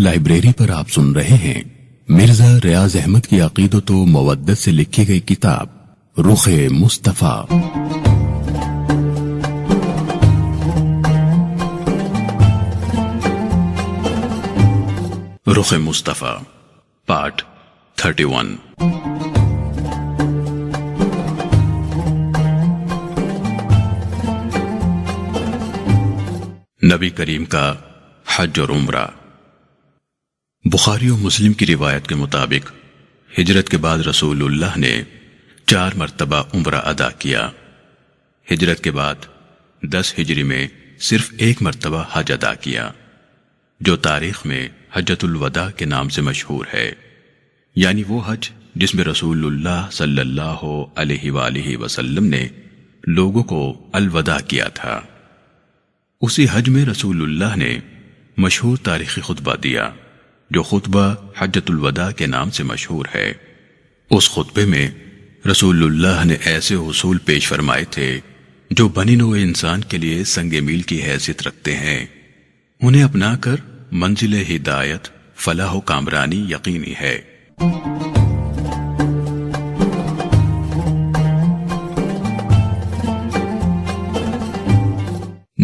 Library پر آپ سن رہے ہیں مرزا ریاض احمد کی عقیدت و مودت سے لکھی گئی کتاب رخ مصطفیٰ۔ رخ مصطفیٰ پارٹ 31۔ نبی کریم کا حج اور عمرہ۔ بخاری و مسلم کی روایت کے مطابق ہجرت کے بعد رسول اللہ نے 4 مرتبہ عمرہ ادا کیا۔ ہجرت کے بعد 10 ہجری میں صرف 1 مرتبہ حج ادا کیا، جو تاریخ میں حجۃ الوداع کے نام سے مشہور ہے، یعنی وہ حج جس میں رسول اللہ صلی اللہ علیہ وآلہ وسلم نے لوگوں کو الوداع کیا تھا۔ اسی حج میں رسول اللہ نے مشہور تاریخی خطبہ دیا، جو خطبہ حجۃ الوداع کے نام سے مشہور ہے۔ اس خطبے میں رسول اللہ نے ایسے اصول پیش فرمائے تھے جو بنی نوع انسان کے لیے سنگ میل کی حیثیت رکھتے ہیں۔ انہیں اپنا کر منزل ہدایت، فلاح و کامرانی یقینی ہے۔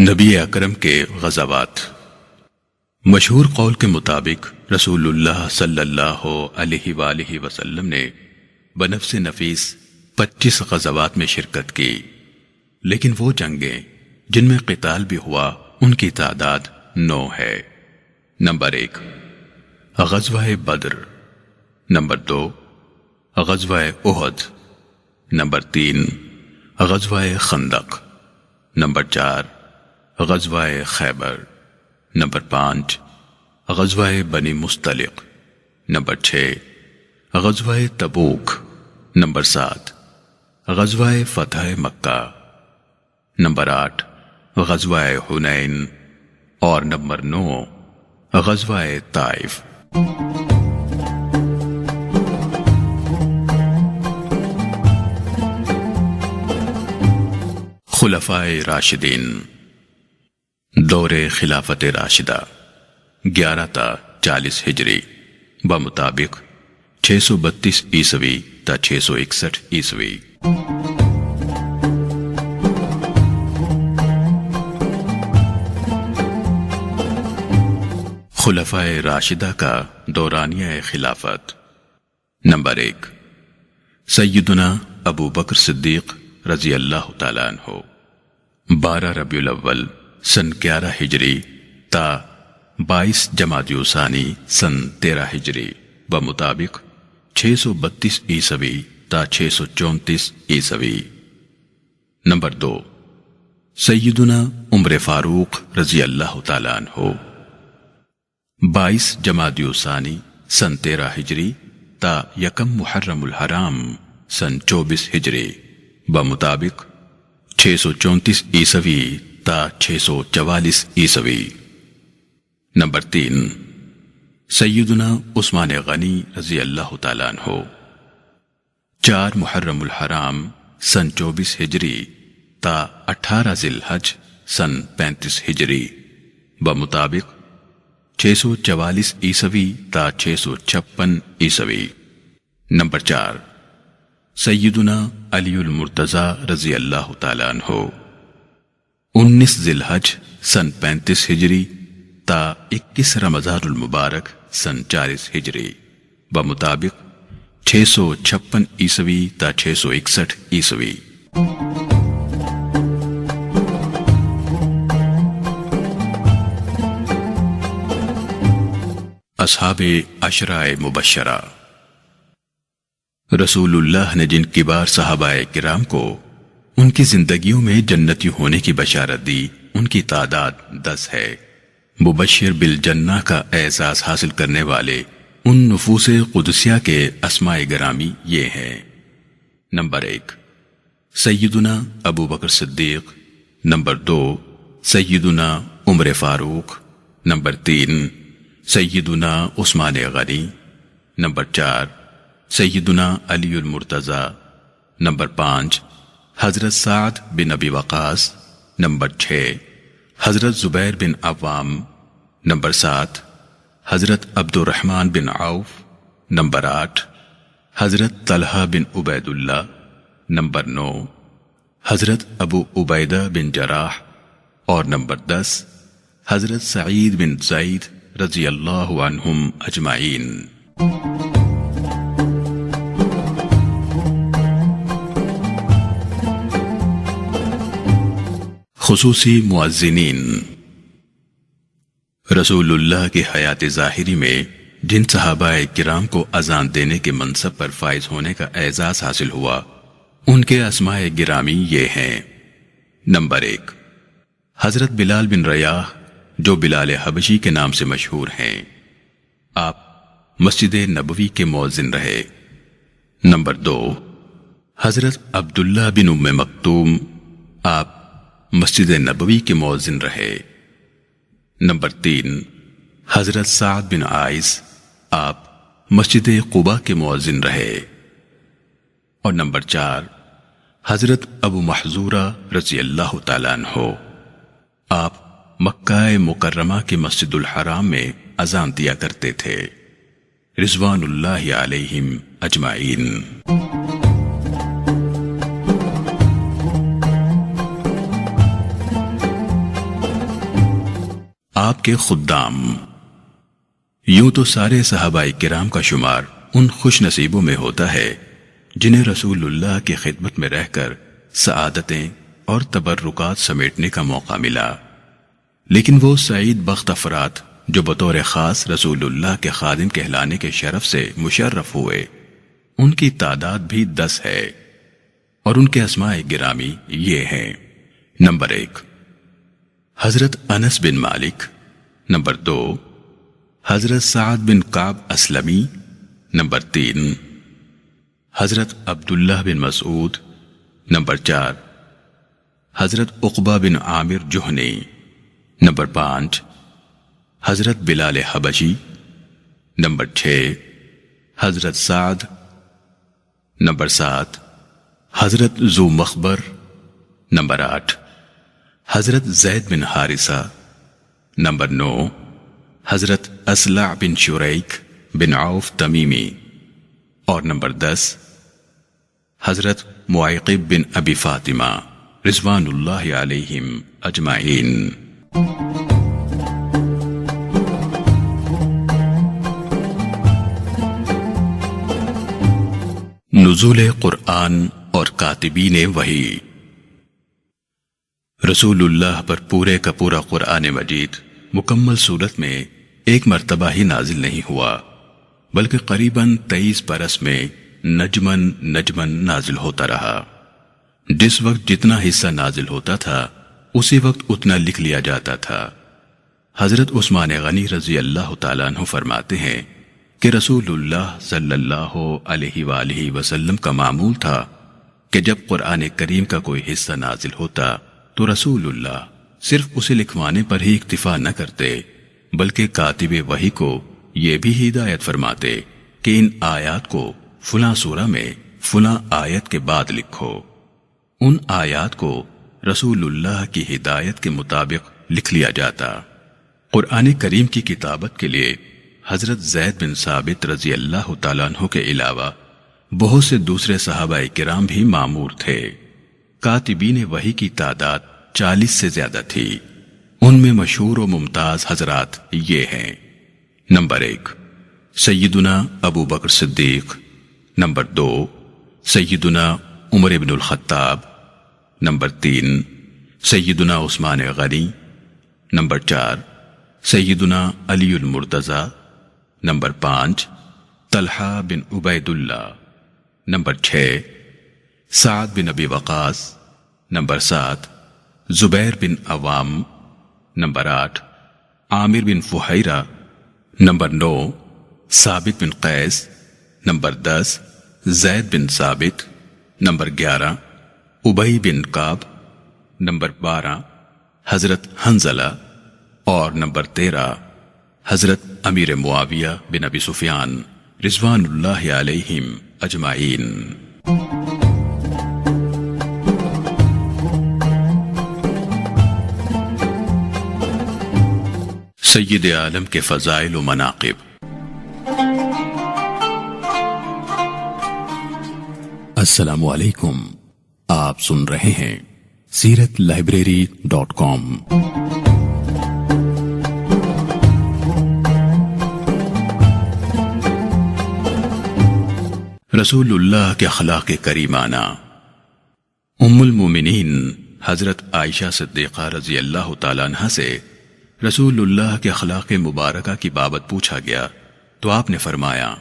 نبی اکرم کے غزوات۔ مشہور قول کے مطابق رسول اللہ صلی اللہ علیہ وآلہ وسلم نے بنفس نفیس 25 غزوات میں شرکت کی، لیکن وہ جنگیں جن میں قتال بھی ہوا ان کی تعداد 9 ہے۔ نمبر 1 غزوہ بدر، نمبر 2 غزوہ احد، نمبر 3 غزوہ خندق، نمبر 4 غزوہ خیبر، نمبر 5 غزوہ بنی مستلق، نمبر 6 غزوہ تبوک، نمبر 7 غزوہ فتح مکہ، نمبر 8 غزوہ حنین، اور نمبر 9 غزوہ طائف۔ خلفائے راشدین۔ دور خلافت راشدہ 11 تا 40 ہجری بمطابق 632 عیسوی تا 661 عیسوی۔ خلفائے راشدہ کا دورانیہ خلافت۔ نمبر 1 سیدنا ابو بکر صدیق رضی اللہ تعالیٰ عنہ، 12 ربیع الاول سن 11 ہجری تا 22 جمادی الثانی سن 13 ہجری بمطابق 632 عیسوی تا 634 عیسوی۔ نمبر 2 سیدنا عمر فاروق رضی اللہ تعالیٰ عنہ، 22 جمادی الثانی سن 13 ہجری تا 1 محرم الحرام سن 24 ہجری بمطابق 634 عیسوی تا 644 عیسوی۔ نمبر 3 سیدنا عثمان غنی رضی اللہ تعالیٰ عنہ، 4 محرم الحرام سن 24 ہجری تا 18 ذی الحج سن 35 ہجری بمطابق 644 عیسوی تا 656 عیسوی۔ نمبر 4 سیدنا علی المرتضی رضی اللہ تعالیٰ عنہ، 19 ذی الحج سن 35 ہجری تا 21 رمضان المبارک سن 40 ہجری بمطابق 656 عیسوی تا 661 عیسوی۔ اصحاب عشرہ مبشرہ۔ رسول اللہ نے جن کبار صحابہ کرام کو ان کی زندگیوں میں جنتی ہونے کی بشارت دی، ان کی تعداد 10 ہے۔ مبشر بالجنہ کا اعزاز حاصل کرنے والے ان نفوس قدسیہ کے اسماء گرامی یہ ہیں۔ نمبر 1 سیدنا ابو بکر صدیق، نمبر 2 سیدنا عمر فاروق، نمبر 3 سیدنا عثمان غنی، نمبر 4 سیدنا علی المرتضی، نمبر 5 حضرت سعد بن ابی وقاص، نمبر 6 حضرت زبیر بن عوام، نمبر 7 حضرت عبد الرحمن بن عوف، نمبر 8 حضرت طلحہ بن عبید اللہ، نمبر 9 حضرت ابو عبیدہ بن جراح، اور نمبر 10 حضرت سعید بن زید رضی اللہ عنہم اجمعین۔ خصوصی مؤذنین۔ رسول اللہ کی حیات ظاہری میں جن صحابہ کرام کو اذان دینے کے منصب پر فائز ہونے کا اعزاز حاصل ہوا، ان کے اسماء گرامی یہ ہیں۔ نمبر 1 حضرت بلال بن ریاح، جو بلال حبشی کے نام سے مشہور ہیں، آپ مسجد نبوی کے مؤذن رہے۔ نمبر 2 حضرت عبداللہ بن ام مکتوم، آپ مسجد نبوی کے مؤذن رہے۔ نمبر 3 حضرت سعد بن عائز، آپ مسجد قباء کے مؤذن رہے۔ اور نمبر 4 حضرت ابو محذورہ رضی اللہ تعالیٰ عنہ، آپ مکہ مکرمہ کے مسجد الحرام میں اذان دیا کرتے تھے، رضوان اللہ علیہم اجمعین۔ آپ کے خدام۔ یوں تو سارے صحابہ کرام کا شمار ان خوش نصیبوں میں ہوتا ہے جنہیں رسول اللہ کی خدمت میں رہ کر سعادتیں اور تبرکات سمیٹنے کا موقع ملا، لیکن وہ سعید بخت افراد جو بطور خاص رسول اللہ کے خادم کہلانے کے شرف سے مشرف ہوئے، ان کی تعداد بھی 10 ہے، اور ان کے اسماء گرامی یہ ہیں۔ نمبر 1 حضرت انس بن مالک، نمبر 2 حضرت سعد بن کعب اسلمی، نمبر 3 حضرت عبداللہ بن مسعود، نمبر 4 حضرت عقبہ بن عامر جہنی، نمبر 5 حضرت بلال حبشی، نمبر 6 حضرت سعد، نمبر 7 حضرت ذو مخبر، نمبر 8 حضرت زید بن حارثہ، نمبر 9 حضرت اسلع بن شریک بن عوف تمیمی، اور نمبر 10 حضرت معیقب بن ابی فاطمہ، رضوان اللہ علیہم اجمعین۔ نزول قرآن اور کاتبین وحی۔ رسول اللہ پر پورے کا پورا قرآن مجید مکمل صورت میں ایک مرتبہ ہی نازل نہیں ہوا، بلکہ قریباً 23 برس میں نجمن نازل ہوتا رہا۔ جس وقت جتنا حصہ نازل ہوتا تھا اسی وقت اتنا لکھ لیا جاتا تھا۔ حضرت عثمان غنی رضی اللہ تعالیٰ عنہ فرماتے ہیں کہ رسول اللہ صلی اللہ علیہ وآلہ وسلم کا معمول تھا کہ جب قرآن کریم کا کوئی حصہ نازل ہوتا تو رسول اللہ صرف اسے لکھوانے پر ہی اکتفا نہ کرتے، بلکہ کاتب وحی کو یہ بھی ہدایت فرماتے کہ ان آیات کو فلاں سورہ میں فلاں آیت کے بعد لکھو۔ ان آیات کو رسول اللہ کی ہدایت کے مطابق لکھ لیا جاتا۔ قرآن کریم کی کتابت کے لیے حضرت زید بن ثابت رضی اللہ تعالیٰ عنہ کے علاوہ بہت سے دوسرے صحابہ کرام بھی مامور تھے۔ کاتبین وحی کی تعداد 40 سے زیادہ تھی۔ ان میں مشہور و ممتاز حضرات یہ ہیں۔ نمبر 1 سیدنا ابو بکر صدیق، نمبر 2 سیدنا عمر بن الخطاب، نمبر 3 سیدنا عثمان غنی، نمبر 4 سیدنا علی المرتضی، نمبر 5 طلحہ بن عبید اللہ، نمبر 6 سعد بن ابی وقاص، نمبر 7 زبیر بن عوام، نمبر 8 عامر بن فہیرہ، نمبر 9 ثابت بن قیس، نمبر 10 زید بن ثابت، نمبر 11 ابی بن کعب، نمبر 12 حضرت حنظلہ، اور نمبر 13 حضرت امیر معاویہ بن ابی سفیان، رضوان اللہ علیہم اجمعین۔ سید عالم کے فضائل و مناقب۔ السلام علیکم، آپ سن رہے ہیں سیرت لائبریری.com۔ رسول اللہ کے اخلاق کریمانہ۔ ام المومنین حضرت عائشہ صدیقہ رضی اللہ تعالیٰ عنہ سے رسول اللہ کے اخلاق مبارکہ کی بابت پوچھا گیا تو آپ نے فرمایا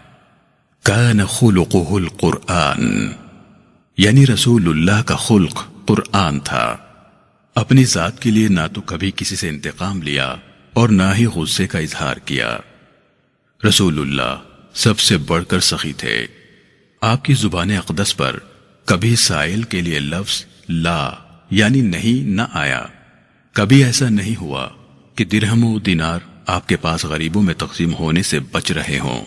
کان خلقہ القرآن، یعنی رسول اللہ کا خلق قرآن تھا۔ اپنی ذات کے لیے نہ تو کبھی کسی سے انتقام لیا اور نہ ہی غصے کا اظہار کیا۔ رسول اللہ سب سے بڑھ کر سخی تھے۔ آپ کی زبان اقدس پر کبھی سائل کے لیے لفظ لا یعنی نہیں نہ آیا۔ کبھی ایسا نہیں ہوا کہ درہم و دینار آپ کے پاس غریبوں میں تقسیم ہونے سے بچ رہے ہوں۔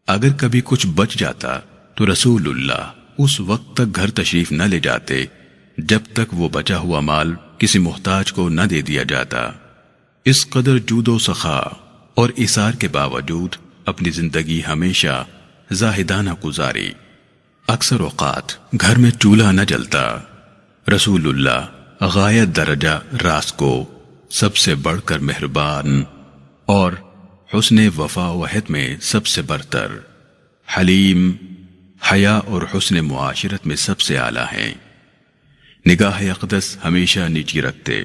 اگر کبھی کچھ بچ جاتا تو رسول اللہ اس وقت تک گھر تشریف نہ لے جاتے جب تک وہ بچا ہوا مال کسی محتاج کو نہ دے دیا جاتا۔ اس قدر جود و سخا اور ایثار کے باوجود اپنی زندگی ہمیشہ زاہدانہ گزاری۔ اکثر اوقات گھر میں چولہا نہ جلتا۔ رسول اللہ غایت درجہ راست کو، سب سے بڑھ کر مہربان اور حسن وفا و عہد میں سب سے برتر، حلیم، حیا اور حسن معاشرت میں سب سے اعلیٰ ہیں۔ نگاہ اقدس ہمیشہ نیچی رکھتے۔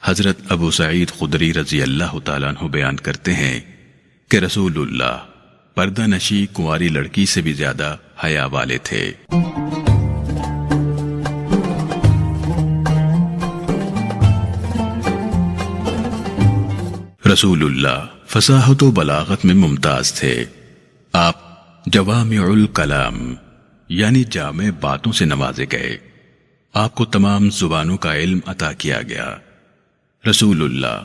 حضرت ابو سعید خدری رضی اللہ تعالیٰ عنہ بیان کرتے ہیں کہ رسول اللہ پردہ نشی کنواری لڑکی سے بھی زیادہ حیا والے تھے۔ رسول اللہ فصاحت و بلاغت میں ممتاز تھے۔ آپ جوامع الکلام یعنی جامع باتوں سے نوازے گئے۔ آپ کو تمام زبانوں کا علم عطا کیا گیا۔ رسول اللہ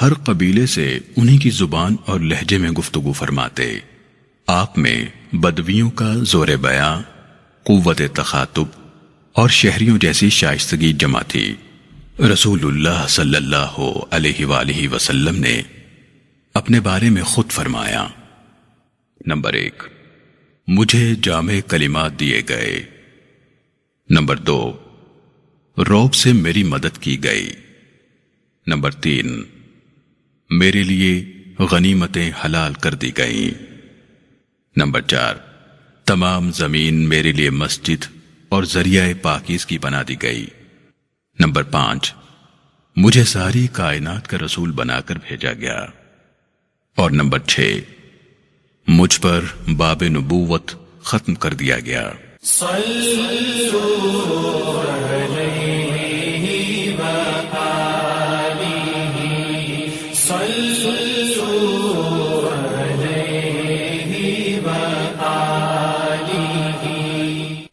ہر قبیلے سے انہی کی زبان اور لہجے میں گفتگو فرماتے۔ آپ میں بدویوں کا زور بیاں، قوت تخاطب اور شہریوں جیسی شائستگی جمع تھی۔ رسول اللہ صلی اللہ علیہ وآلہ وسلم نے اپنے بارے میں خود فرمایا، نمبر 1، مجھے جامع کلمات دیے گئے۔ نمبر 2، رعب سے میری مدد کی گئی۔ نمبر 3، میرے لیے غنیمتیں حلال کر دی گئیں۔ نمبر 4، تمام زمین میرے لیے مسجد اور ذریعہ پاکیزگی بنا دی گئی۔ نمبر 5، مجھے ساری کائنات کا رسول بنا کر بھیجا گیا۔ اور نمبر 6، مجھ پر باب نبوت ختم کر دیا گیا۔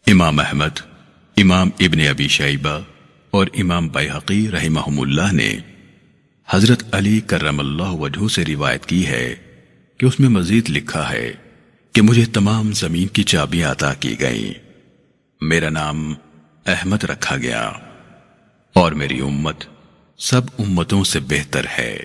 امام احمد، امام ابن ابی شیبہ اور امام بیہقی رحمہم اللہ نے حضرت علی کرم اللہ وجہہ سے روایت کی ہے کہ اس میں مزید لکھا ہے کہ مجھے تمام زمین کی چابیاں عطا کی گئیں، میرا نام احمد رکھا گیا اور میری امت سب امتوں سے بہتر ہے۔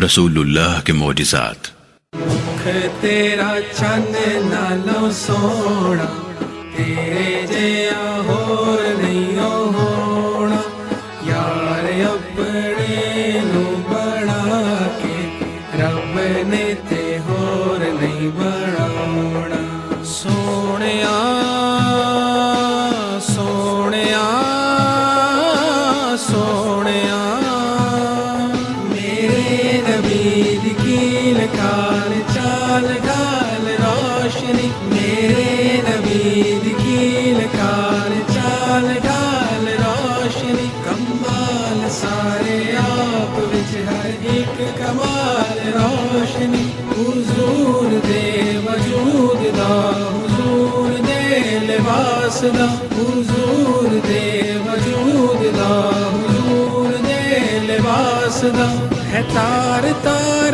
رسول اللہ کے معجزات۔ تیرا چند نالو سونا، تیرے جیا ہور نہیں ہونا، یار اپنے نو بڑا کے رب نے تے ہور نہیں بڑھانا۔ سونیا سونیا سونیا میرے نبی دی کیل کال چال ڈال روشنی، میرے نبی دی کیل کال چال ڈال روشنی، کمال سارے آپ وچ ہر ایک کمال روشنی، حضور دے وجود دا، حضور دے لباس دا، حضور دے وجود دا، حضور دے لباس دا، ہے تار تار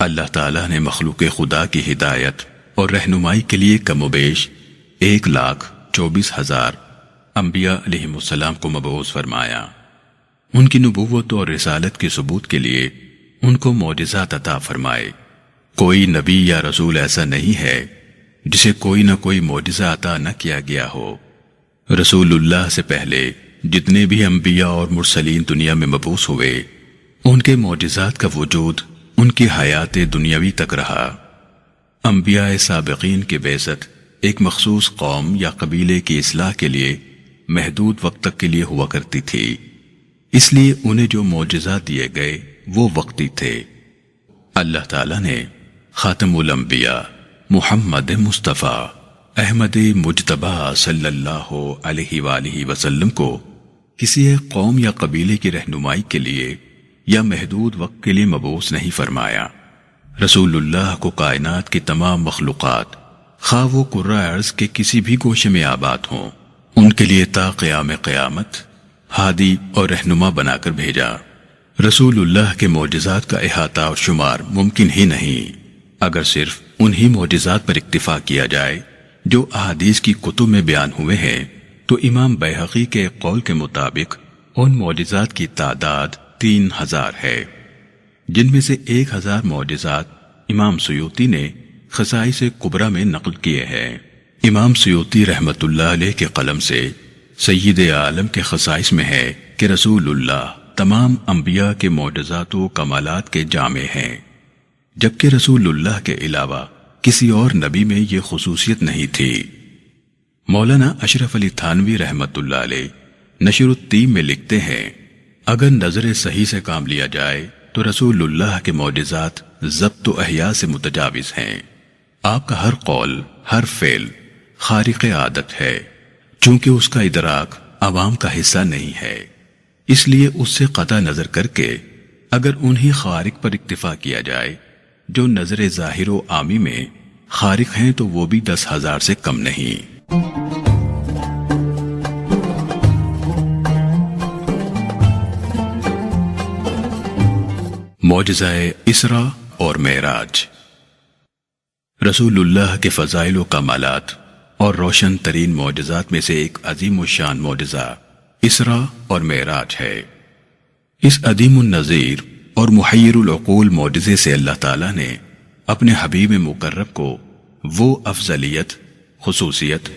اللہ تعالیٰ نے مخلوق خدا کی ہدایت اور رہنمائی کے لیے کم و بیش 1,24,000 انبیاء علیہم السلام کو مبعوث فرمایا۔ ان کی نبوت اور رسالت کے ثبوت کے لیے ان کو معجزات عطا فرمائے۔ کوئی نبی یا رسول ایسا نہیں ہے جسے کوئی نہ کوئی معجزہ عطا نہ کیا گیا ہو۔ رسول اللہ سے پہلے جتنے بھی انبیاء اور مرسلین دنیا میں مبعوث ہوئے، ان کے معجزات کا وجود ان کی حیات دنیاوی تک رہا۔ انبیاء سابقین کی بعثت ایک مخصوص قوم یا قبیلے کی اصلاح کے لیے محدود وقت تک کے لیے ہوا کرتی تھی، اس لیے انہیں جو معجزات دیے گئے وہ وقتی تھے۔ اللہ تعالیٰ نے خاتم الانبیاء محمد مصطفیٰ احمد مجتبیٰ صلی اللہ علیہ وآلہ وسلم کو کسی ایک قوم یا قبیلے کی رہنمائی کے لیے یا محدود وقت کے لیے مبعوث نہیں فرمایا۔ رسول اللہ کو کائنات کی تمام مخلوقات، خواہ وہ کرۂ ارض کے کسی بھی گوشے میں آباد ہوں، ان کے لیے تا قیام قیامت ہادی اور رہنما بنا کر بھیجا۔ رسول اللہ کے معجزات کا احاطہ اور شمار ممکن ہی نہیں۔ اگر صرف انہی معجزات پر اکتفا کیا جائے جو احادیث کی کتب میں بیان ہوئے ہیں، تو امام بیہقی کے قول کے مطابق ان معجزات کی تعداد 3,000 ہے، جن میں سے 1,000 معجزات امام سیوطی نے خصائص کبریٰ میں نقل کیے ہیں۔ امام سیوطی رحمت اللہ علیہ کے قلم سے سید عالم کے خصائص میں ہے کہ رسول اللہ تمام انبیاء کے معجزات و کمالات کے جامع ہیں، جبکہ رسول اللہ کے علاوہ کسی اور نبی میں یہ خصوصیت نہیں تھی۔ مولانا اشرف علی تھانوی رحمت اللہ علیہ نشر التیم میں لکھتے ہیں، اگر نظر صحیح سے کام لیا جائے تو رسول اللہ کے معجزات ضبط و احیاء سے متجاوز ہیں۔ آپ کا ہر قول، ہر فعل خارق عادت ہے، چونکہ اس کا ادراک عوام کا حصہ نہیں ہے، اس لیے اس سے قطع نظر کر کے اگر انہی خارق پر اکتفا کیا جائے جو نظر ظاہر و عامی میں خارق ہیں تو وہ بھی 10,000 سے کم نہیں۔ معجزہ اسراء اور معراج۔ رسول اللہ کے فضائل و کمالات اور روشن ترین معجزات میں سے ایک عظیم الشان معجزہ اسراء اور معراج ہے۔ اس عظیم النظیر اور محیر العقول معجزے سے اللہ تعالیٰ نے اپنے حبیب مقرب کو وہ افضلیت، خصوصیت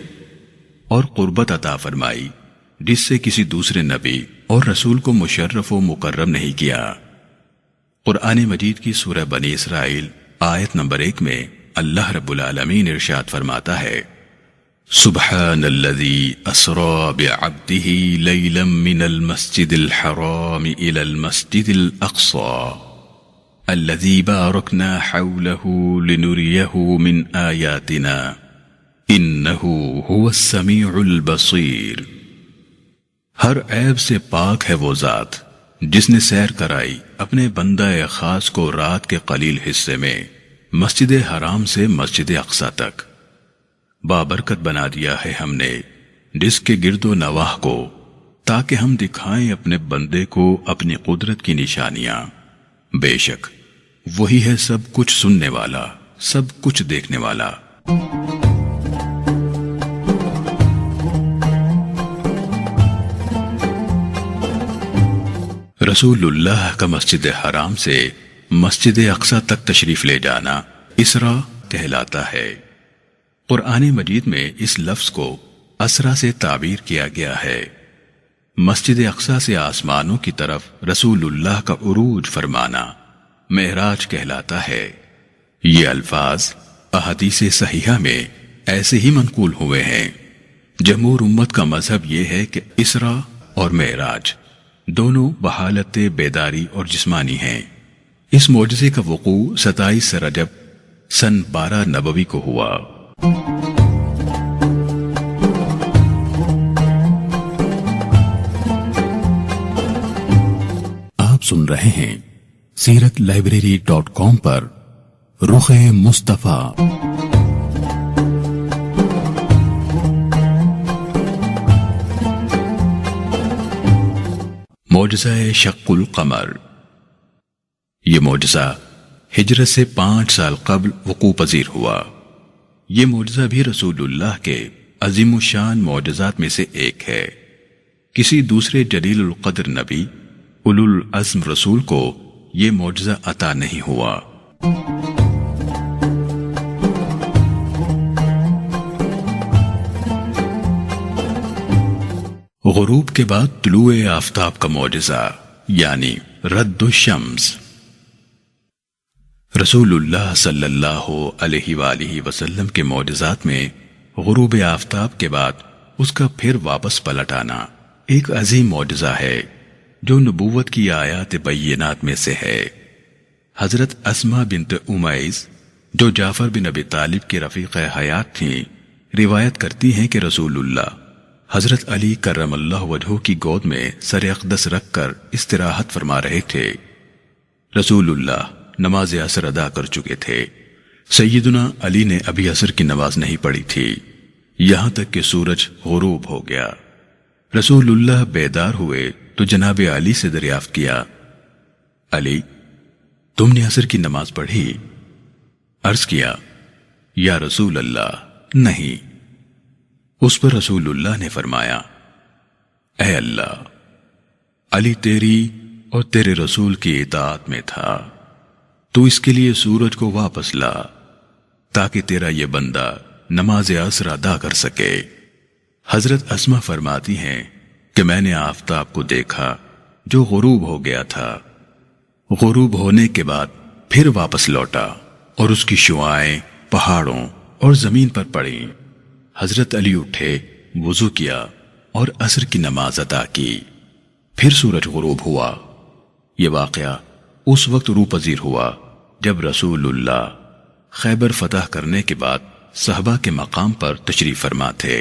اور قربت عطا فرمائی جس سے کسی دوسرے نبی اور رسول کو مشرف و مکرم نہیں کیا۔ قرآن مجید کی سورہ بنی اسرائیل آیت نمبر 1 میں اللہ رب العالمین ارشاد فرماتا ہے، سبحان الذي اسرى بعبده ليلا من المسجد الحرام الى المسجد الاقصى الذي باركنا حوله لنريه من آياتنا انه هو السميع البصير۔ ہر عیب سے پاک ہے وہ ذات جس نے سیر کرائی اپنے بندہ خاص کو رات کے قلیل حصے میں مسجد حرام سے مسجد اقصی تک۔ بابرکت بنا دیا ہے ہم نے جس کے گرد و نواح کو، تاکہ ہم دکھائیں اپنے بندے کو اپنی قدرت کی نشانیاں۔ بے شک وہی ہے سب کچھ سننے والا، سب کچھ دیکھنے والا۔ رسول اللہ کا مسجد حرام سے مسجد اقصی تک تشریف لے جانا اسراء کہلاتا ہے۔ قرآن مجید میں اس لفظ کو اسرا سے تعبیر کیا گیا ہے۔ مسجد اقصی سے آسمانوں کی طرف رسول اللہ کا عروج فرمانا معراج کہلاتا ہے۔ یہ الفاظ احادیث صحیحہ میں ایسے ہی منقول ہوئے ہیں۔ جمہور امت کا مذہب یہ ہے کہ اسراء اور معراج دونوں بحالت بیداری اور جسمانی ہیں، اس معجزے کا وقوع 27 رجب سن 12 نبوی کو ہوا۔ آپ سن رہے ہیں سیرت لائبریری.com پر رخ مصطفیٰ۔ معجزہ شق القمر۔ یہ معجزہ ہجرت سے 5 سال قبل وقوع پذیر ہوا۔ یہ معجزہ بھی رسول اللہ کے عظیم الشان معجزات میں سے ایک ہے۔ کسی دوسرے جلیل القدر نبی اولو العزم رسول کو یہ معجزہ عطا نہیں ہوا۔ غروب کے بعد طلوع آفتاب کا معجزہ یعنی رد الشمس۔ رسول اللہ صلی اللہ علیہ وآلہ وسلم کے معجزات میں غروب آفتاب کے بعد اس کا پھر واپس پلٹ آنا ایک عظیم معجزہ ہے جو نبوت کی آیات بینات میں سے ہے۔ حضرت اسماء بنت امیس جو جعفر بن ابی طالب کی رفیق حیات تھیں روایت کرتی ہیں کہ رسول اللہ حضرت علی کرم اللہ وجہہ کی گود میں سر اقدس رکھ کر استراحت فرما رہے تھے۔ رسول اللہ نماز عصر ادا کر چکے تھے۔ سیدنا علی نے ابھی عصر کی نماز نہیں پڑھی تھی یہاں تک کہ سورج غروب ہو گیا۔ رسول اللہ بیدار ہوئے تو جناب علی سے دریافت کیا، علی تم نے عصر کی نماز پڑھی؟ عرض کیا، یا رسول اللہ نہیں۔ اس پر رسول اللہ نے فرمایا، اے اللہ، علی تیری اور تیرے رسول کی اطاعت میں تھا، تو اس کے لیے سورج کو واپس لا تاکہ تیرا یہ بندہ نماز عصر ادا کر سکے۔ حضرت اسماء فرماتی ہیں کہ میں نے آفتاب کو دیکھا جو غروب ہو گیا تھا۔ غروب ہونے کے بعد پھر واپس لوٹا اور اس کی شعاعیں پہاڑوں اور زمین پر پڑیں۔ حضرت علی اٹھے، وضو کیا اور عصر کی نماز ادا کی۔ پھر سورج غروب ہوا۔ یہ واقعہ اس وقت روح پذیر ہوا جب رسول اللہ خیبر فتح کرنے کے بعد صحابہ کے مقام پر تشریف فرما تھے۔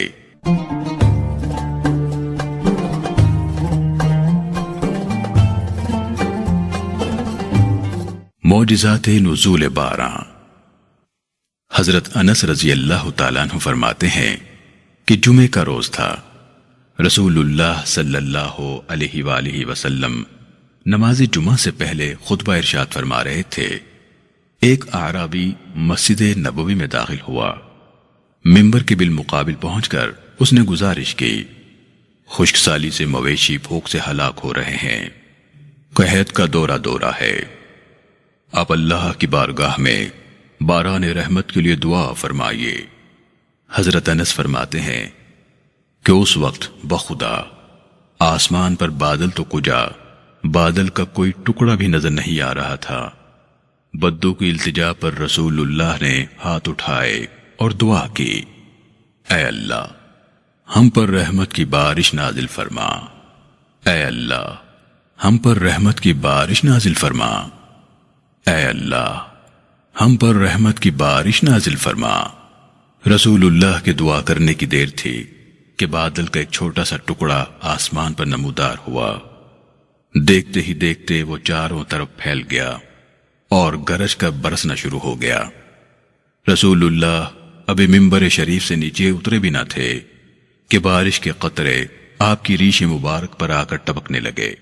معجزات نزول باران۔ حضرت انس رضی اللہ تعالیٰ عنہ فرماتے ہیں کہ جمعے کا روز تھا۔ رسول اللہ صلی اللہ علیہ وآلہ وسلم نماز جمعہ سے پہلے خطبہ ارشاد فرما رہے تھے۔ ایک اعرابی مسجد نبوی میں داخل ہوا۔ منبر کے بالمقابل پہنچ کر اس نے گزارش کی، خشک سالی سے مویشی بھوک سے ہلاک ہو رہے ہیں، قحط کا دورہ ہے، آپ اللہ کی بارگاہ میں باران رحمت کے لیے دعا فرمائیے۔ حضرت انس فرماتے ہیں کہ اس وقت بخدا آسمان پر بادل تو کجا بادل کا کوئی ٹکڑا بھی نظر نہیں آ رہا تھا۔ بدو کی التجا پر رسول اللہ نے ہاتھ اٹھائے اور دعا کی، اے اللہ ہم پر رحمت کی بارش نازل فرما، اے اللہ ہم پر رحمت کی بارش نازل فرما، اے اللہ ہم پر رحمت کی بارش نازل فرما۔ رسول اللہ کے دعا کرنے کی دیر تھی کہ بادل کا ایک چھوٹا سا ٹکڑا آسمان پر نمودار ہوا۔ دیکھتے ہی دیکھتے وہ چاروں طرف پھیل گیا اور گرج کا برسنا شروع ہو گیا۔ رسول اللہ ابھی منبر شریف سے نیچے اترے بھی نہ تھے کہ بارش کے قطرے آپ کی ریش مبارک پر آ کر ٹپکنے لگے۔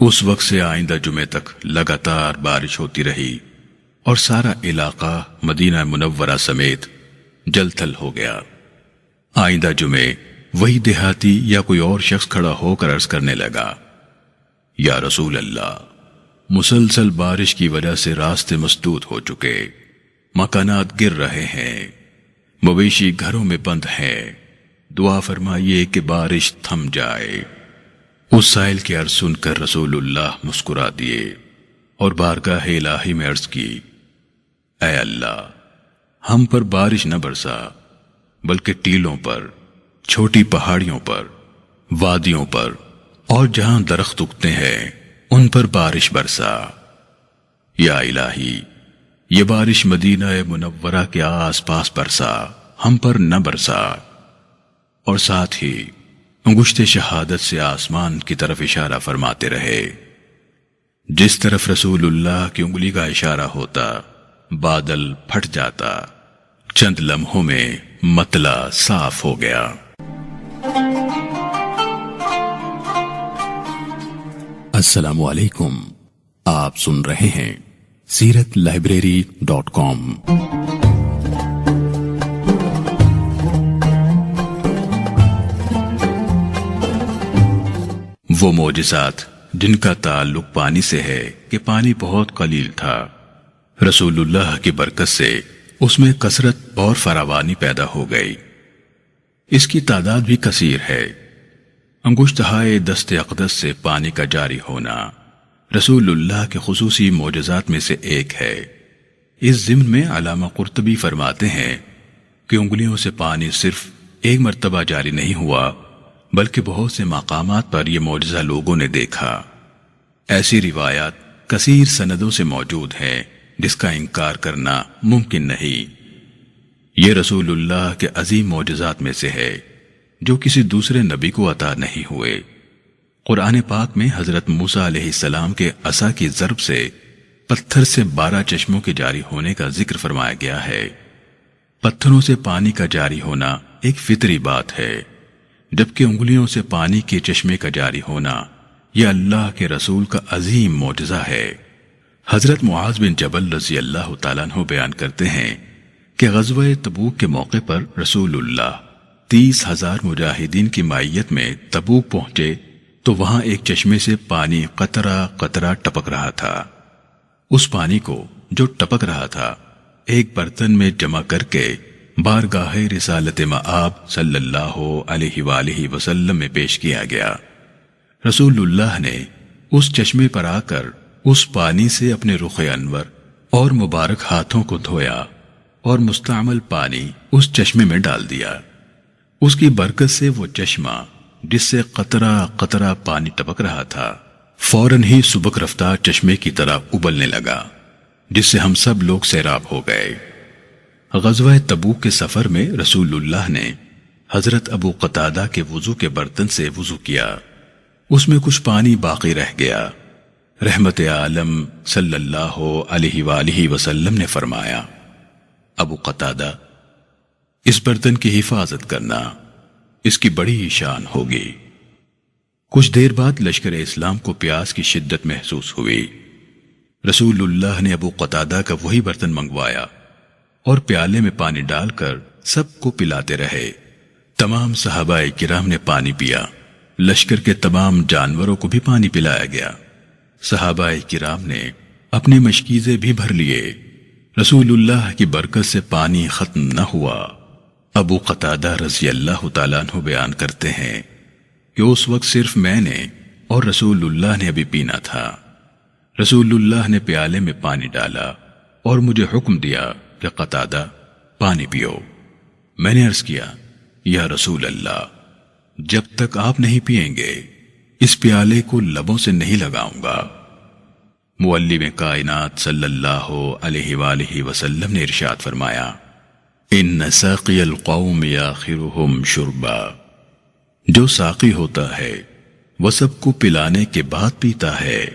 اس وقت سے آئندہ جمعے تک لگاتار بارش ہوتی رہی اور سارا علاقہ مدینہ منورہ سمیت جل تھل ہو گیا۔ آئندہ جمعے وہی دیہاتی یا کوئی اور شخص کھڑا ہو کر عرض کرنے لگا، یا رسول اللہ، مسلسل بارش کی وجہ سے راستے مسدود ہو چکے، مکانات گر رہے ہیں، مویشی گھروں میں بند ہیں، دعا فرمائیے کہ بارش تھم جائے۔ اس سائل کی عرض سن کر رسول اللہ مسکرا دیے اور بارگاہ الہی میں عرض کی، اے اللہ ہم پر بارش نہ برسا بلکہ ٹیلوں پر چھوٹی پہاڑیوں پر، وادیوں پر اور جہاں درخت اگتے ہیں ان پر بارش برسا۔ یا الہی، یہ بارش مدینہ منورہ کے آس پاس برسا، ہم پر نہ برسا۔ اور ساتھ ہی انگشت شہادت سے آسمان کی طرف اشارہ فرماتے رہے۔ جس طرف رسول اللہ کی انگلی کا اشارہ ہوتا بادل پھٹ جاتا، چند لمحوں میں مطلع صاف ہو گیا۔ السلام علیکم، آپ سن رہے ہیں سیرت لائبریری.com۔ وہ معجزات جن کا تعلق پانی سے ہے کہ پانی بہت قلیل تھا، رسول اللہ کی برکت سے اس میں کثرت اور فراوانی پیدا ہو گئی۔ اس کی تعداد بھی کثیر ہے۔ انگشتہائے دست اقدس سے پانی کا جاری ہونا رسول اللہ کے خصوصی معجزات میں سے ایک ہے۔ اس ضمن میں علامہ قرطبی فرماتے ہیں کہ انگلیوں سے پانی صرف ایک مرتبہ جاری نہیں ہوا، بلکہ بہت سے مقامات پر یہ معجزہ لوگوں نے دیکھا۔ ایسی روایات کثیر سندوں سے موجود ہیں جس کا انکار کرنا ممکن نہیں۔ یہ رسول اللہ کے عظیم معجزات میں سے ہے جو کسی دوسرے نبی کو عطا نہیں ہوئے۔ قرآن پاک میں حضرت موسیٰ علیہ السلام کے عصا کی ضرب سے پتھر سے 12 چشموں کے جاری ہونے کا ذکر فرمایا گیا ہے۔ پتھروں سے پانی کا جاری ہونا ایک فطری بات ہے، جبکہ انگلیوں سے پانی کے چشمے کا جاری ہونا یہ اللہ کے رسول کا عظیم معجزہ ہے۔ حضرت معاذ بن جبل رضی اللہ تعالیٰ عنہ بیان کرتے ہیں کہ غزوہ تبوک کے موقع پر رسول اللہ 30,000 مجاہدین کی معیت میں تبوک پہنچے تو وہاں ایک چشمے سے پانی قطرہ قطرہ ٹپک رہا تھا۔ اس پانی کو جو ٹپک رہا تھا ایک برتن میں جمع کر کے بارگاہ رسالت مآب صلی اللہ علیہ وآلہ وسلم میں پیش کیا گیا۔ رسول اللہ نے اس چشمے پر آ کر اس پانی سے اپنے رخ انور اور مبارک ہاتھوں کو دھویا اور مستعمل پانی اس چشمے میں ڈال دیا۔ اس کی برکت سے وہ چشمہ جس سے قطرہ قطرہ پانی ٹپک رہا تھا فوراً ہی سبک رفتار چشمے کی طرح ابلنے لگا، جس سے ہم سب لوگ سیراب ہو گئے۔ غزوہ تبوک کے سفر میں رسول اللہ نے حضرت ابو قتادہ کے وضو کے برتن سے وضو کیا، اس میں کچھ پانی باقی رہ گیا۔ رحمت عالم صلی اللہ علیہ وآلہ وسلم نے فرمایا، ابو قتادہ، اس برتن کی حفاظت کرنا، اس کی بڑی شان ہوگی۔ کچھ دیر بعد لشکر اسلام کو پیاس کی شدت محسوس ہوئی۔ رسول اللہ نے ابو قتادہ کا وہی برتن منگوایا اور پیالے میں پانی ڈال کر سب کو پلاتے رہے۔ تمام صحابہ کرام نے پانی پیا، لشکر کے تمام جانوروں کو بھی پانی پلایا گیا۔ صحابہ کرام نے اپنے مشکیزے بھی بھر لیے۔ رسول اللہ کی برکت سے پانی ختم نہ ہوا۔ ابو قتادہ رضی اللہ تعالیٰ عنہ بیان کرتے ہیں کہ اس وقت صرف میں نے اور رسول اللہ نے ابھی پینا تھا۔ رسول اللہ نے پیالے میں پانی ڈالا اور مجھے حکم دیا کہ قتادہ پانی پیو۔ میں نے عرض کیا، یا رسول اللہ، جب تک آپ نہیں پیئیں گے اس پیالے کو لبوں سے نہیں لگاؤں گا۔ معلم کائنات صلی اللہ علیہ وآلہ وسلم نے ارشاد فرمایا، ان ساقی القوم آخرهم شربا، جو ساقی ہوتا ہے وہ سب کو پلانے کے بعد پیتا ہے۔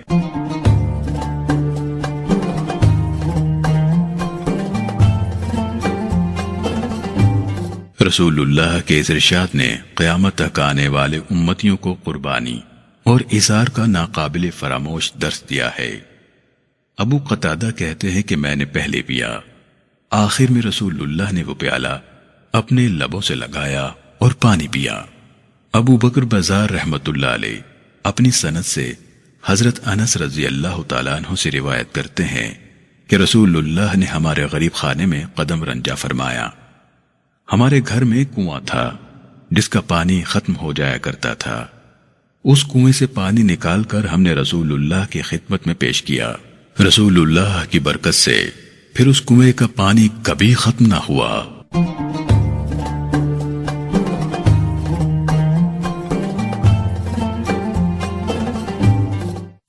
رسول اللہ کے اس ارشاد نے قیامت تک آنے والے امتیوں کو قربانی اور اثار کا ناقابل فراموش درس دیا ہے۔ ابو قتادہ کہتے ہیں کہ میں نے پہلے پیا، آخر میں رسول اللہ نے وہ پیالہ اپنے لبوں سے لگایا اور پانی پیا۔ ابو بکر بزار رحمت اللہ علیہ اپنی سند سے حضرت انس رضی اللہ تعالیٰ عنہ سے روایت کرتے ہیں کہ رسول اللہ نے ہمارے غریب خانے میں قدم رنجا فرمایا۔ ہمارے گھر میں کنواں تھا جس کا پانی ختم ہو جایا کرتا تھا۔ اس کنویں سے پانی نکال کر ہم نے رسول اللہ کی خدمت میں پیش کیا۔ رسول اللہ کی برکت سے پھر اس کنویں کا پانی کبھی ختم نہ ہوا۔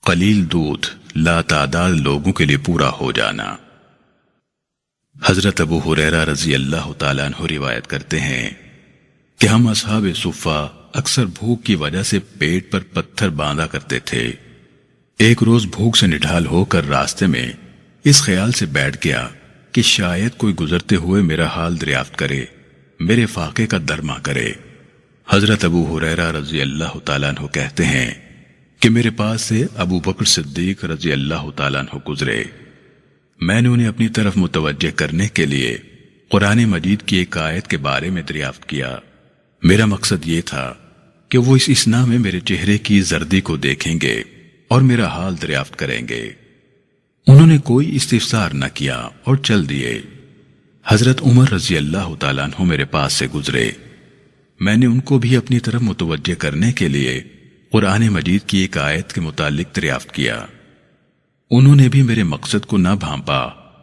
قلیل دودھ لاتعداد لوگوں کے لیے پورا ہو جانا۔ حضرت ابو ہریرہ رضی اللہ تعالیٰ عنہ روایت کرتے ہیں کہ ہم اصحاب صفہ اکثر بھوک کی وجہ سے پیٹ پر پتھر باندھا کرتے تھے۔ ایک روز بھوک سے نڈھال ہو کر راستے میں اس خیال سے بیٹھ گیا کہ شاید کوئی گزرتے ہوئے میرا حال دریافت کرے، میرے فاقے کا درما کرے۔ حضرت ابو ہریرہ رضی اللہ تعالیٰ عنہ کہتے ہیں کہ میرے پاس سے ابو بکر صدیق رضی اللہ تعالیٰ عنہ گزرے۔ میں نے انہیں اپنی طرف متوجہ کرنے کے لیے قرآن مجید کی ایک آیت کے بارے میں دریافت کیا۔ میرا مقصد یہ تھا کہ وہ اس اسنا میں میرے چہرے کی زردی کو دیکھیں گے اور میرا حال دریافت کریں گے۔ انہوں نے کوئی استفسار نہ کیا اور چل دیے۔ حضرت عمر رضی اللہ تعالیٰ عنہ میرے پاس سے گزرے۔ میں نے ان کو بھی اپنی طرف متوجہ کرنے کے لیے قرآن مجید کی ایک آیت کے متعلق دریافت کیا۔ انہوں نے بھی میرے مقصد کو نہ بھانپا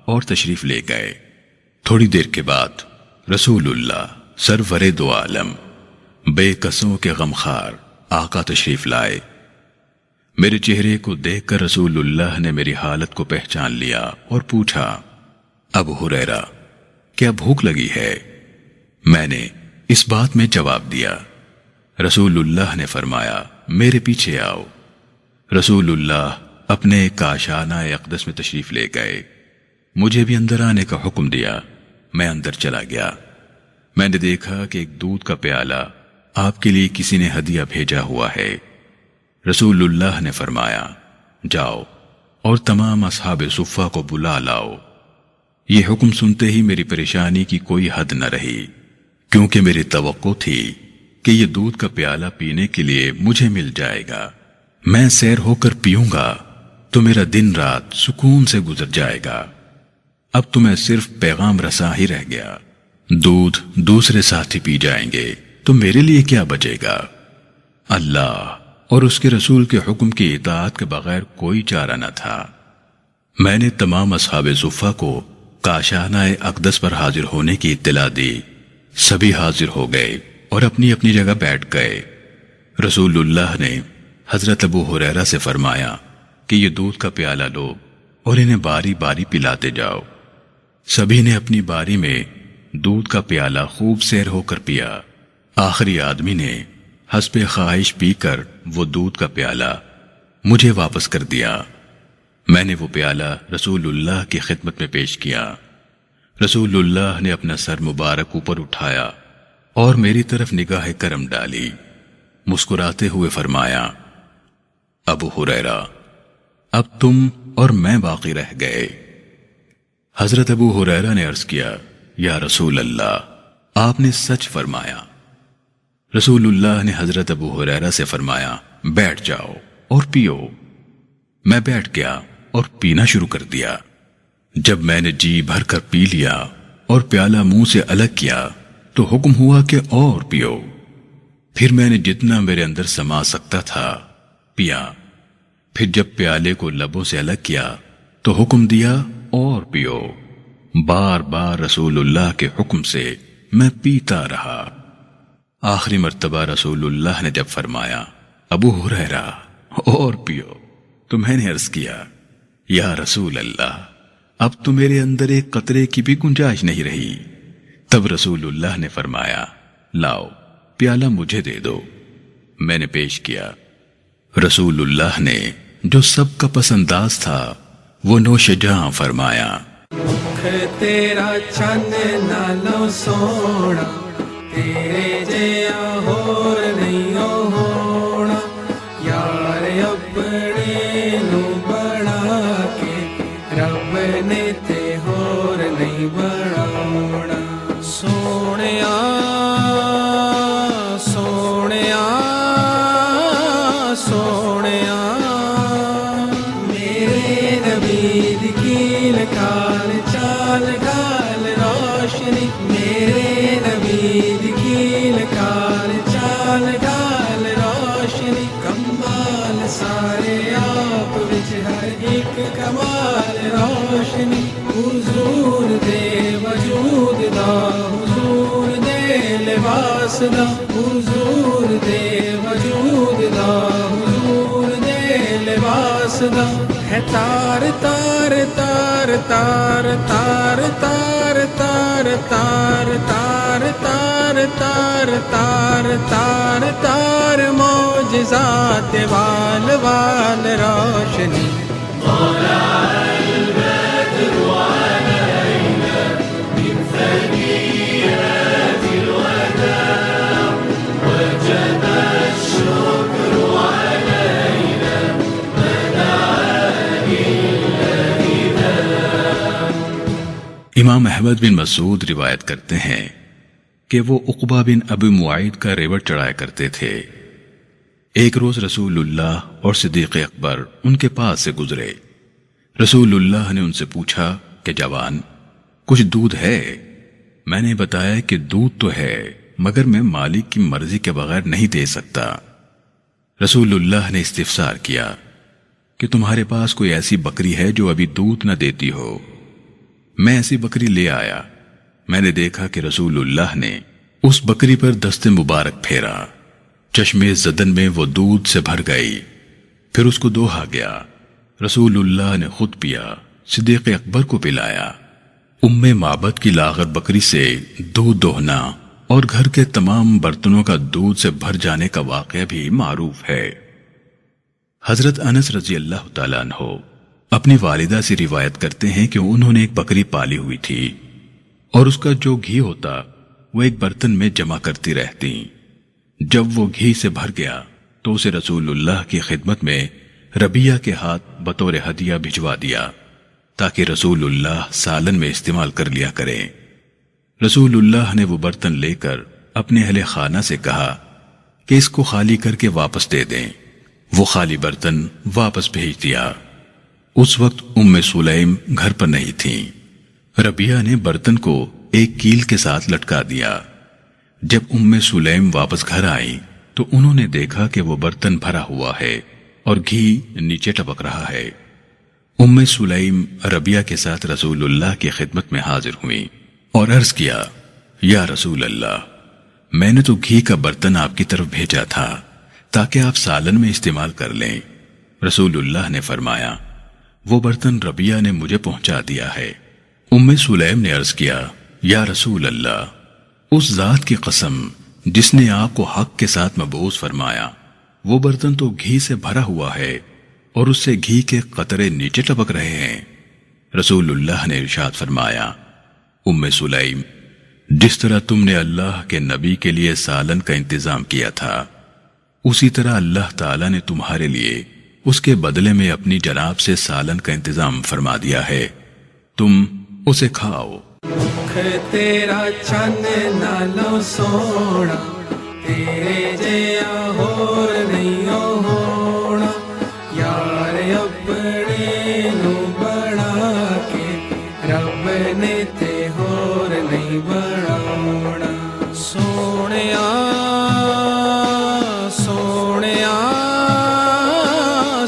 اور تشریف لے گئے۔ تھوڑی دیر کے بعد رسول اللہ سرور دو عالم بے کسوں کے غمخوار آقا تشریف لائے۔ میرے چہرے کو دیکھ کر رسول اللہ نے میری حالت کو پہچان لیا اور پوچھا، ابو ہریرہ کیا بھوک لگی ہے؟ میں نے اس بات میں جواب دیا۔ رسول اللہ نے فرمایا، میرے پیچھے آؤ۔ رسول اللہ اپنے کاشانہ اقدس میں تشریف لے گئے۔ مجھے بھی اندر آنے کا حکم دیا۔ میں اندر چلا گیا۔ میں نے دیکھا کہ ایک دودھ کا پیالہ آپ کے لیے کسی نے ہدیہ بھیجا ہوا ہے۔ رسول اللہ نے فرمایا، جاؤ اور تمام اصحاب صفہ کو بلا لاؤ۔ یہ حکم سنتے ہی میری پریشانی کی کوئی حد نہ رہی، کیونکہ میری توقع تھی کہ یہ دودھ کا پیالہ پینے کے لیے مجھے مل جائے گا۔ میں سیر ہو کر پیوں گا تو میرا دن رات سکون سے گزر جائے گا۔ اب تو میں صرف پیغام رساں ہی رہ گیا۔ دودھ دوسرے ساتھی پی جائیں گے تو میرے لیے کیا بچے گا؟ اللہ اور اس کے رسول کے حکم کی اطاعت کے بغیر کوئی چارہ نہ تھا۔ میں نے تمام اصحاب صفہ کو کاشانہ اقدس پر حاضر ہونے کی اطلاع دی۔ سبھی حاضر ہو گئے اور اپنی اپنی جگہ بیٹھ گئے۔ رسول اللہ نے حضرت ابو ہریرہ سے فرمایا کہ یہ دودھ کا پیالہ لو اور انہیں باری باری پلاتے جاؤ۔ سبھی نے اپنی باری میں دودھ کا پیالہ خوب سیر ہو کر پیا۔ آخری آدمی نے حسب خواہش پی کر وہ دودھ کا پیالہ مجھے واپس کر دیا۔ میں نے وہ پیالہ رسول اللہ کی خدمت میں پیش کیا۔ رسول اللہ نے اپنا سر مبارک اوپر اٹھایا اور میری طرف نگاہ کرم ڈالی۔ مسکراتے ہوئے فرمایا، ابو ہریرہ اب تم اور میں باقی رہ گئے۔ حضرت ابو ہریرہ نے عرض کیا، یا رسول اللہ آپ نے سچ فرمایا۔ رسول اللہ نے حضرت ابو ہریرہ سے فرمایا، بیٹھ جاؤ اور پیو۔ میں بیٹھ گیا اور پینا شروع کر دیا۔ جب میں نے جی بھر کر پی لیا اور پیالہ منہ سے الگ کیا تو حکم ہوا کہ اور پیو۔ پھر میں نے جتنا میرے اندر سما سکتا تھا پیا۔ پھر جب پیالے کو لبوں سے الگ کیا تو حکم دیا اور پیو۔ بار بار رسول اللہ کے حکم سے میں پیتا رہا۔ آخری مرتبہ رسول اللہ نے جب فرمایا، ابو ہریرہ اور پیو، تو میں نے عرض کیا، یا رسول اللہ اب تو میرے اندر ایک قطرے کی بھی گنجائش نہیں رہی۔ تب رسول اللہ نے فرمایا، لاؤ پیالہ مجھے دے دو۔ میں نے پیش کیا۔ رسول اللہ نے جو سب کا پسنداز تھا وہ نوش جہاں فرمایا۔ مکھ تیرا چند نالوں سونا، تیرے جیا ہور نہیں ہونا، یار اپنے نو بنا کے رب نے تے ہور نہیں بناونا۔ سونیا سونیا سونیا میرے نبی دی کیل کال چال ڈال روشنی، میرے نبی دی کیل کال چال ڈال روشنی، کمال سارے آپ وچ ہر ایک کمال روشنی، حضور دے وجود دا، حضور دے لباس دا، حضور دے وجود دا، حضور دے لباس واسدہ ہے تار تار تار تار تار تار تار تار تار تار تار تار تار تار معجزات وال وال روشنی امام احمد بن مسعود روایت کرتے ہیں کہ وہ عقبہ بن ابی معیط کا ریوڑ چڑھایا کرتے تھے۔ ایک روز رسول اللہ اور صدیق اکبر ان کے پاس سے گزرے۔ رسول اللہ نے ان سے پوچھا کہ جوان، کچھ دودھ ہے؟ میں نے بتایا کہ دودھ تو ہے مگر میں مالک کی مرضی کے بغیر نہیں دے سکتا۔ رسول اللہ نے استفسار کیا کہ تمہارے پاس کوئی ایسی بکری ہے جو ابھی دودھ نہ دیتی ہو؟ میں ایسی بکری لے آیا۔ میں نے دیکھا کہ رسول اللہ نے اس بکری پر دست مبارک پھیرا، چشمے زدن میں وہ دودھ سے بھر گئی، پھر اس کو دوہا گیا۔ رسول اللہ نے خود پیا، صدیق اکبر کو پلایا۔ ام معبد کی لاغر بکری سے دودھ دوہنا اور گھر کے تمام برتنوں کا دودھ سے بھر جانے کا واقعہ بھی معروف ہے۔ حضرت انس رضی اللہ تعالیٰ عنہ اپنی والدہ سے روایت کرتے ہیں کہ انہوں نے ایک بکری پالی ہوئی تھی اور اس کا جو گھی ہوتا وہ ایک برتن میں جمع کرتی رہتی۔ جب وہ گھی سے بھر گیا تو اسے رسول اللہ کی خدمت میں ربیہ کے ہاتھ بطور ہدیہ بھجوا دیا تاکہ رسول اللہ سالن میں استعمال کر لیا کریں۔ رسول اللہ نے وہ برتن لے کر اپنے اہل خانہ سے کہا کہ اس کو خالی کر کے واپس دے دیں۔ وہ خالی برتن واپس بھیج دیا۔ اس وقت ام سلیم گھر پر نہیں تھیں۔ ربیہ نے برتن کو ایک کیل کے ساتھ لٹکا دیا۔ جب ام سلیم واپس گھر آئی تو انہوں نے دیکھا کہ وہ برتن بھرا ہوا ہے اور گھی نیچے ٹپک رہا ہے۔ ام سلیم ربیہ کے ساتھ رسول اللہ کی خدمت میں حاضر ہوئی اور عرض کیا، یا رسول اللہ، میں نے تو گھی کا برتن آپ کی طرف بھیجا تھا تاکہ آپ سالن میں استعمال کر لیں۔ رسول اللہ نے فرمایا، وہ برتن ربیہ نے مجھے پہنچا دیا ہے۔ ام سلیم نے عرض کیا، یا رسول اللہ، اس ذات کی قسم جس نے آپ کو حق کے ساتھ مبعوث فرمایا، وہ برتن تو گھی سے بھرا ہوا ہے اور اس سے گھی کے قطرے نیچے ٹپک رہے ہیں۔ رسول اللہ نے ارشاد فرمایا، ام سلیم، جس طرح تم نے اللہ کے نبی کے لیے سالن کا انتظام کیا تھا، اسی طرح اللہ تعالیٰ نے تمہارے لیے اس کے بدلے میں اپنی جناب سے سالن کا انتظام فرما دیا ہے، تم اسے کھاؤ۔ تیرا چن نالو سونا، تیرے جیا ہور نہیں ہونا، یار اپنے نو بنا کے رب نے تے ہور نہیں بناونا۔ سونیا سونیا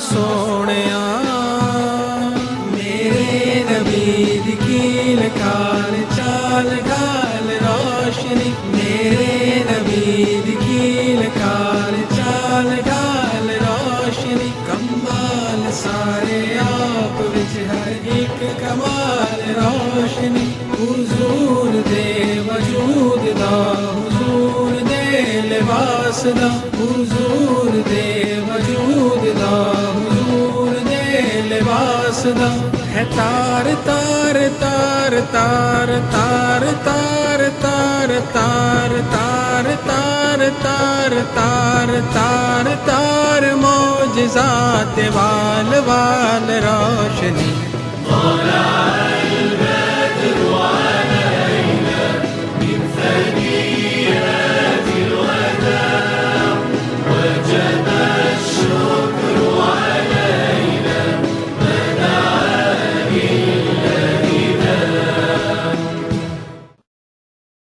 سونیا، میرے نبی دی کیل کال چال ڈال روشنی، میرے نبی دی کیل کال چال ڈال روشنی، کمال سارے آپ وچ ہر ایک کمال روشنی، حضور دے وجود دا، حضور دے لباس دا، حضور دے وجود دا، حضور دے لباس دا، ہے تار تار تار تار تار تار تار تار تار تار تار تار تار تار معجزات وال وال روشنی، مولا